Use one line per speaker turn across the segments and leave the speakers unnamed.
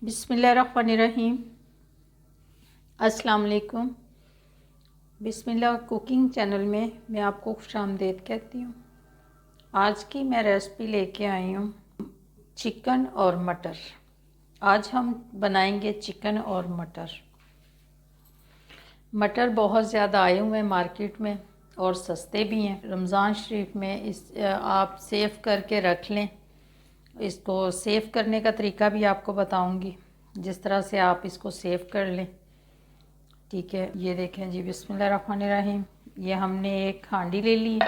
बिस्मिल्लाहिर्रहमानिर्रहीम। अस्सलाम वालेकुम। बिस्मिल्लाह कुकिंग चैनल में मैं आपको खुशामदीद कहती हूँ। आज की मैं रेसिपी लेके आई हूँ चिकन और मटर। आज हम बनाएंगे चिकन और मटर। मटर बहुत ज़्यादा आए हुए हैं मार्केट में और सस्ते भी हैं। रमज़ान शरीफ में आप सेव करके रख लें। इसको सेव करने का तरीका भी आपको बताऊंगी, जिस तरह से आप इसको सेव कर लें। ठीक है, ये देखें जी, बिस्मिल्लाहिर्रहमानिर्रहीम। ये हमने एक हांडी ले ली।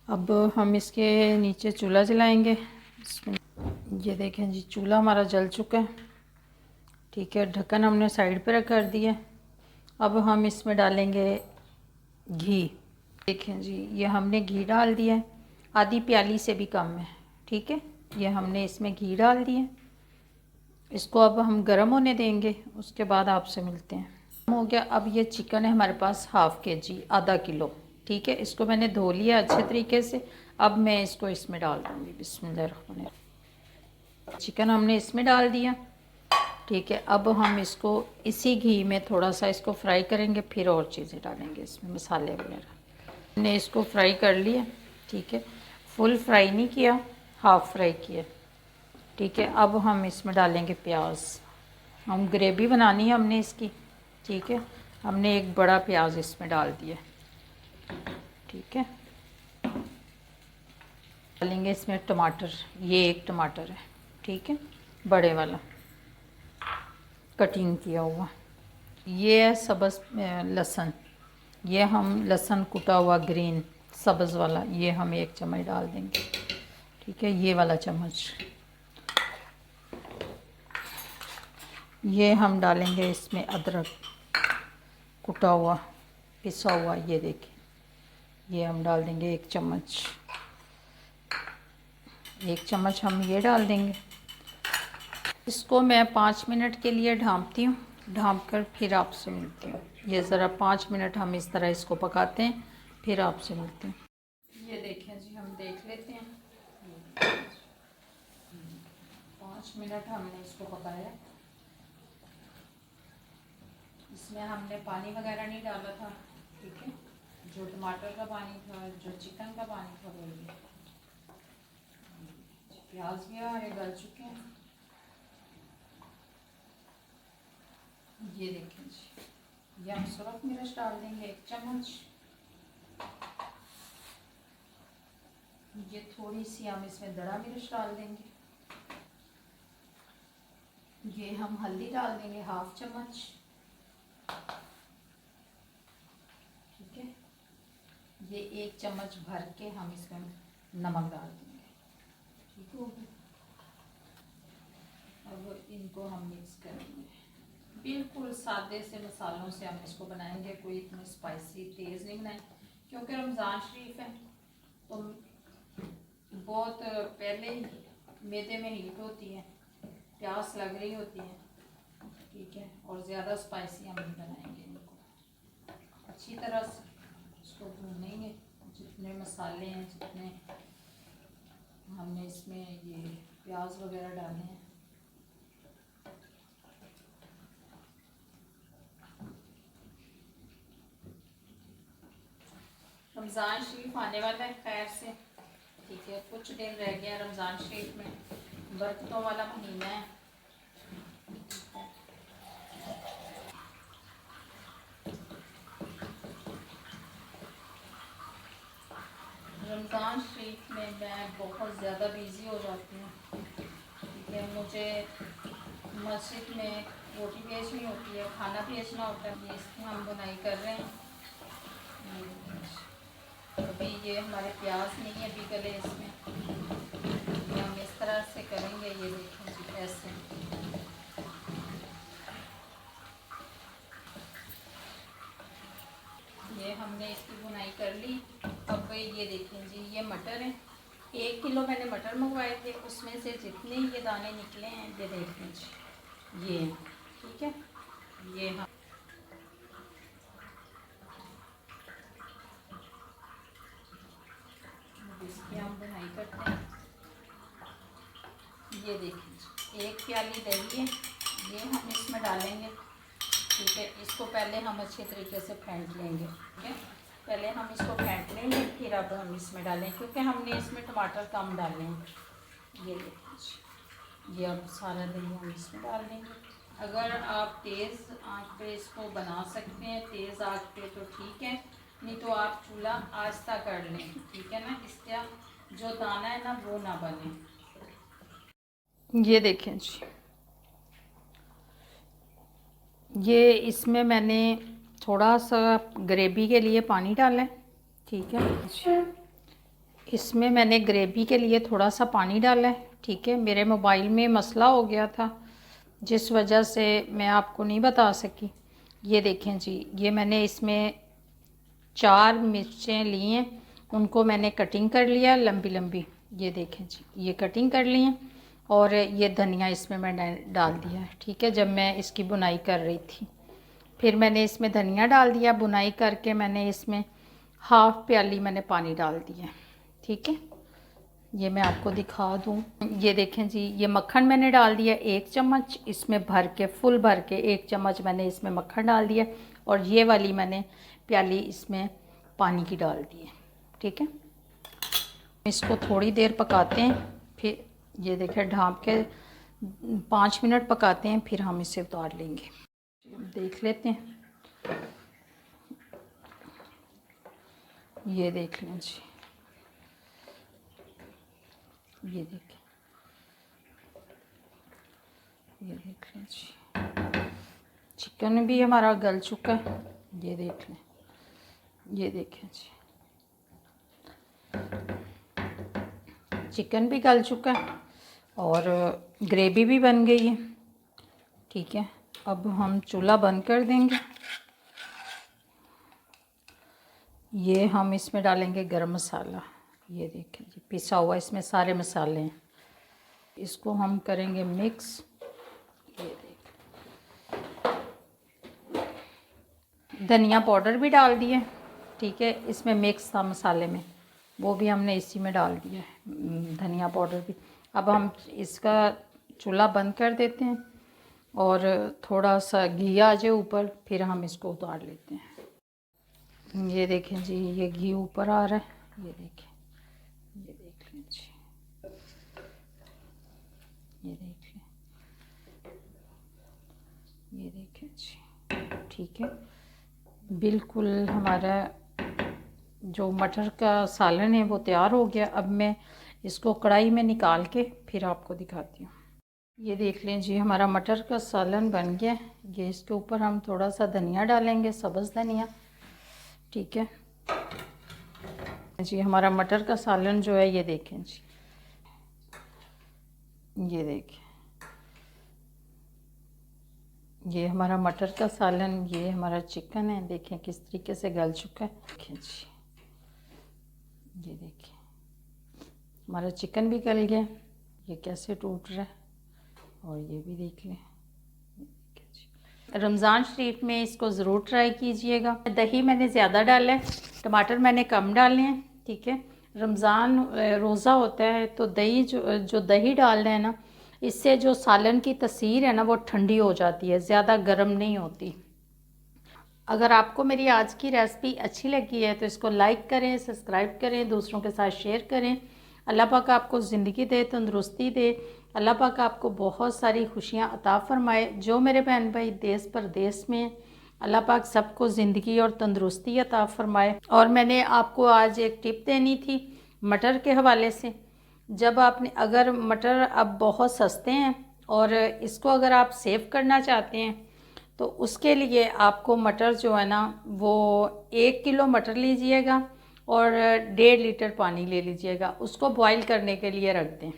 अब हम इसके नीचे चूल्हा जलाएंगे। ये देखें जी, चूल्हा हमारा जल चुका है। ठीक है, ढक्कन हमने साइड पर कर दिया। अब हम इसमें डालेंगे घी। देखें जी, ये हमने घी डाल दिया है, आधी प्याली से भी कम है। ठीक है, ये हमने इसमें घी डाल दिया। इसको अब हम गर्म होने देंगे, उसके बाद आपसे मिलते हैं। हो गया। अब ये चिकन है हमारे पास हाफ़ के जी, आधा किलो। ठीक है, इसको मैंने धो लिया अच्छे तरीके से। अब मैं इसको इसमें डाल दूँगी। बिस्मिल्लाहिर्रहमानिर्रहीम। चिकन हमने इसमें डाल दिया। ठीक है, अब हम इसको इसी घी में थोड़ा सा इसको फ्राई करेंगे, फिर और चीज़ें डालेंगे इसमें, मसाले वगैरह। हमने इसको फ्राई कर लिया। ठीक है, फुल फ्राई नहीं किया, हाफ़ फ्राई किया। ठीक है, अब हम इसमें डालेंगे प्याज। हम ग्रेवी बनानी है हमने इसकी। ठीक है, हमने एक बड़ा प्याज इसमें डाल दिया। ठीक है, डालेंगे इसमें टमाटर। ये एक टमाटर है, ठीक है, बड़े वाला, कटिंग किया हुआ। ये है सब्ज़ लहसुन। ये हम लहसुन कुटा हुआ ग्रीन सब्ज़ वाला, ये हम एक चम्मच डाल देंगे। ठीक है, ये वाला चम्मच। ये हम डालेंगे इसमें अदरक कुटा हुआ, पिसा हुआ। ये देखिए, ये हम डाल देंगे एक चम्मच। एक चम्मच हम ये डाल देंगे। इसको मैं 5 मिनट के लिए ढाँपती हूँ। ढाँप कर फिर आपसे मिलती हूँ। ये ज़रा 5 मिनट हम इस तरह इसको पकाते हैं, फिर आपसे मिलते हैं। ये देखें जी, हम देख लेते हैं। 5 मिनट हमने इसको पकाया। इसमें हमने पानी वगैरह नहीं डाला था। ठीक है, जो टमाटर का पानी था, जो चिकन का पानी था, वो ये। प्याज भी हमारे गल चुके हैं। ये देखें जी, ये हम सुरख मिर्च डाल देंगे 1 चम्मच। ये थोड़ी सी हम इसमें दड़ा मिर्च डाल देंगे। ये हम हल्दी डाल देंगे 1/2 चम्मच। ठीक है, ये 1 चम्मच भर के हम इसमें नमक डाल देंगे। ठीक हो गया। अब इनको हम मिक्स करेंगे। बिल्कुल सादे से मसालों से हम इसको बनाएंगे, कोई इतनी स्पाइसी तेज़ नहीं बनाएंगे, क्योंकि रमज़ान शरीफ है तो बहुत पहले ही मैदे में हीट होती है, प्यास लग रही होती है। ठीक है, और ज़्यादा स्पाइसी हम नहीं बनाएंगे। इनको अच्छी तरह से इसको भूनेंगे। जितने मसाले हैं, जितने हमने इसमें ये प्याज वगैरह डाले हैं, रमज़ान शरीफ आने वाला है खैर से। ठीक है, कुछ दिन रह गया रमज़ान शरीफ में, बरकतों वाला महीना है। रमज़ान शरीफ में मैं बहुत ज़्यादा बिज़ी हो जाती हूँ। ठीक है, मुझे मस्जिद में रोटी भेजनी होती है, खाना भेजना होता है। इसकी हम बुनाई कर रहे हैं। अभी ये हमारे प्याज नहीं है अभी गले इसमें। ये हम इस तरह से करेंगे। ये देखें जी, ऐसे। ये हमने इसकी बुनाई कर ली। अब ये देखें जी, ये मटर है। 1 किलो मैंने मटर मंगवाए थे, उसमें से जितने ये दाने निकले हैं, ये देखें जी, ये। ठीक है, ये हम इसकी हम बुनाई करते हैं। ये देखिए, 1 प्याली दही है, ये डालेंगे। ठीक है, इसको पहले हम अच्छे तरीके से फेंट लेंगे। ठीक है, पहले हम इसको फेंट लेंगे, फिर अब हम इसमें डालें, क्योंकि हमने इसमें टमाटर कम डाले हैं। ये देखिए, ये अब सारा दही हम इसमें डाल देंगे। अगर आप तेज़ आंच पे इसको बना सकते हैं, तेज़ आंच पे, तो ठीक है, नहीं तो आप चूल्हा आस्ता कर लें। ठीक है ना, इसका जो दाना है ना वो ना बने। ये देखें जी, ये इसमें मैंने थोड़ा सा ग्रेवी के लिए पानी डाला है। ठीक है, इसमें मैंने ग्रेवी के लिए थोड़ा सा पानी डाला है। ठीक है, मेरे मोबाइल में मसला हो गया था जिस वजह से मैं आपको नहीं बता सकी। ये देखें जी, ये मैंने इसमें 4 मिर्चें ली हैं, उनको मैंने कटिंग कर लिया लंबी लंबी। ये देखें जी, ये कटिंग कर ली हैं, और ये धनिया इसमें मैंने डाल दिया है। ठीक है, जब मैं इसकी बुनाई कर रही थी, फिर मैंने इसमें धनिया डाल दिया। बुनाई करके मैंने इसमें 1/2 प्याली मैंने पानी डाल दिया। ठीक है, ये मैं आपको दिखा दूँ। ये देखें जी, ये मक्खन मैंने डाल दिया 1 चम्मच इसमें भर के, फुल भर के 1 चम्मच मैंने इसमें मक्खन डाल दिया, और ये वाली मैंने प्याली इसमें पानी की डाल दी है। ठीक है, इसको थोड़ी देर पकाते हैं, फिर ये देखें ढाँप के 5 मिनट पकाते हैं, फिर हम इसे उतार लेंगे। देख लेते हैं, ये देख लें जी, ये देखें, ये देख लें जी, चिकन भी हमारा गल चुका है। ये देख लें, ये देखें जी, चिकन भी गल चुका है और ग्रेवी भी बन गई है। ठीक है, अब हम चूल्हा बंद कर देंगे। ये हम इसमें डालेंगे गरम मसाला। ये देखें जी, पिसा हुआ इसमें सारे मसाले हैं, इसको हम करेंगे मिक्स। ये देख, धनिया पाउडर भी डाल दिए। ठीक है, इसमें मिक्स था मसाले में, वो भी हमने इसी में डाल दिया है, धनिया पाउडर भी। अब हम इसका चूल्हा बंद कर देते हैं, और थोड़ा सा घी आ जाए ऊपर, फिर हम इसको उतार लेते हैं। ये देखें जी, ये घी ऊपर आ रहा है। ये देखें, ये देख लें जी, ये देख लें, ये देखें जी। ठीक है, बिल्कुल हमारा जो मटर का सालन है वो तैयार हो गया। अब मैं इसको कढ़ाई में निकाल के फिर आपको दिखाती हूँ। ये देख लें जी, हमारा मटर का सालन बन गया। ये इसके ऊपर हम थोड़ा सा धनिया डालेंगे, सब्ज़ धनिया। ठीक है जी, हमारा मटर का सालन जो है, ये देखें जी, ये देखें, ये हमारा मटर का सालन, ये हमारा चिकन है। देखें किस तरीके से गल चुका है। देखें जी, ये देखिए, हमारा चिकन भी गल गया, ये कैसे टूट रहा है, और ये भी देख लें। रमज़ान शरीफ में इसको ज़रूर ट्राई कीजिएगा। दही मैंने ज़्यादा डाला है, टमाटर मैंने कम डाले हैं। ठीक है, रमज़ान रोज़ा होता है, तो दही जो दही डाल रहे हैं ना, इससे जो सालन की तसीर है ना वो ठंडी हो जाती है, ज़्यादा गर्म नहीं होती। अगर आपको मेरी आज की रेसिपी अच्छी लगी है तो इसको लाइक करें, सब्सक्राइब करें, दूसरों के साथ शेयर करें। अल्लाह पाक आपको ज़िंदगी दे, तंदुरुस्ती दे। अल्लाह पाक आपको बहुत सारी खुशियाँ अता फ़रमाए। जो मेरे बहन भाई देश परदेश में, अल्लाह पाक सबको ज़िंदगी और तंदुरुस्ती अता फ़रमाए। और मैंने आपको आज एक टिप देनी थी मटर के हवाले से। जब आपने, अगर मटर अब बहुत सस्ते हैं और इसको अगर आप सेव करना चाहते हैं, तो उसके लिए आपको मटर जो है ना, वो 1 किलो मटर लीजिएगा और 1.5 लीटर पानी ले लीजिएगा। उसको बॉईल करने के लिए रख दें।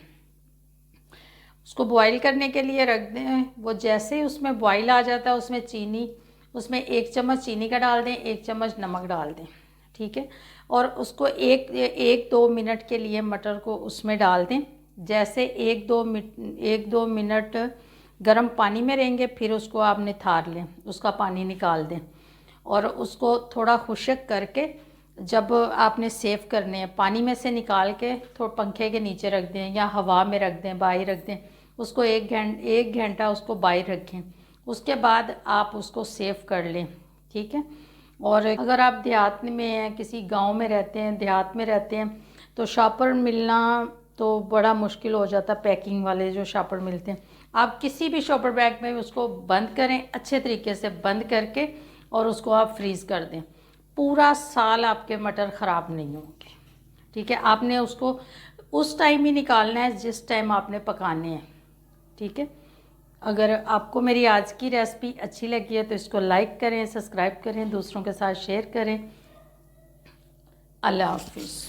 उसको बॉईल करने के लिए रख दें। वो जैसे ही उसमें बॉईल आ जाता है, उसमें चीनी, उसमें 1 चम्मच चीनी का डाल दें, 1 चम्मच नमक डाल दें। ठीक है, और उसको 1-2 मिनट के लिए मटर को उसमें डाल दें। जैसे 1-2 मिनट गर्म पानी में रहेंगे, फिर उसको आप निथार लें, उसका पानी निकाल दें, और उसको थोड़ा खुश्क करके जब आपने सेव करने हैं, पानी में से निकाल के थोड़ा पंखे के नीचे रख दें, या हवा में रख दें, बाहर रख दें। उसको 1 घंटा उसको बाहर रखें। उसके बाद आप उसको सेव कर लें, ठीक है। और अगर आप देहात में हैं, किसी गांव में रहते हैं, देहात में रहते हैं, तो शॉपर मिलना तो बड़ा मुश्किल हो जाता, पैकिंग वाले जो शॉपर मिलते हैं। आप किसी भी शॉपर बैग में उसको बंद करें, अच्छे तरीके से बंद करके, और उसको आप फ्रीज़ कर दें। पूरा साल आपके मटर ख़राब नहीं होंगे, ठीक है। आपने उसको उस टाइम ही निकालना है जिस टाइम आपने पकाने हैं, ठीक है। अगर आपको मेरी आज की रेसिपी अच्छी लगी है तो इसको लाइक करें, सब्सक्राइब करें, दूसरों के साथ शेयर करें। अल्लाह हाफिज़।